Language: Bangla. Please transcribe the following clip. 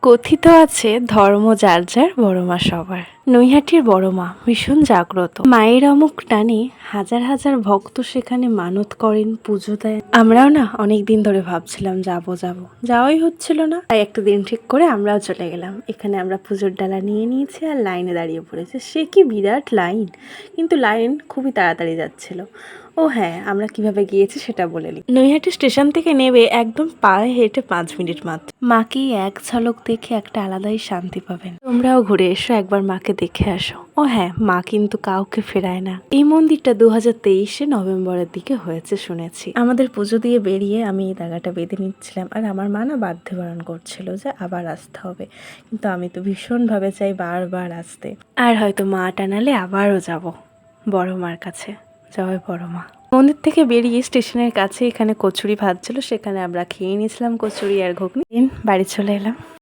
কথিত আছে ধর্ম যার যার বড় মা সবার। নৈহাটির বড় মা ভীষণ জাগ্রত। মায়ের অমুক টানে হাজার হাজার ভক্ত সেখানে মানত করেন, পুজো দেয়। আমরাও না অনেক দিন ধরে ভাবছিলাম যাব যাওয়াই হচ্ছিল না। তাই একটা দিন ঠিক করে আমরাও চলে গেলাম। এখানে আমরা পুজোর ডালা নিয়ে নিয়েছি আর লাইনে দাঁড়িয়ে পড়েছে। সে কি বিরাট লাইন, কিন্তু লাইন খুবই তাড়াতাড়ি যাচ্ছিল। ও হ্যাঁ, আমরা কিভাবে গিয়েছি সেটা বলে নিই। নৈহাটি স্টেশন থেকে নেমে একদম পায়ে হেঁটে 5 মিনিট মাত্র। মাকে এক ঝলক দেখে একটা আলাদাই শান্তি পাবেন। তোমরাও ঘুরে এসো, একবার মাকে দেখে আসো। ও হ্যাঁ, মা কিন্তু কাউকে ফেরায় না। এই মন্দিরটা 2023 নভেম্বরের দিকে হয়েছে শুনেছি। আমাদের পুজো দিয়ে বেরিয়ে আমি এই দাগাটা বেঁধে নিচ্ছিলাম, আর আমার মা না বাধ্য বারণ করছিল যে আবার আসতে হবে, কিন্তু আমি তো ভীষণভাবে চাই বারবার আসতে। আর হয়তো মা টানালে আবারও যাব বড় মার কাছে। জয় বড় মা। মন্দির থেকে বেরিয়ে স্টেশনের কাছে এখানে কচুরি ভাজছিল, সেখানে আমরা খেয়ে নিয়েছিলাম কচুরি আর ঘুগনি। বাড়ি চলে এলাম।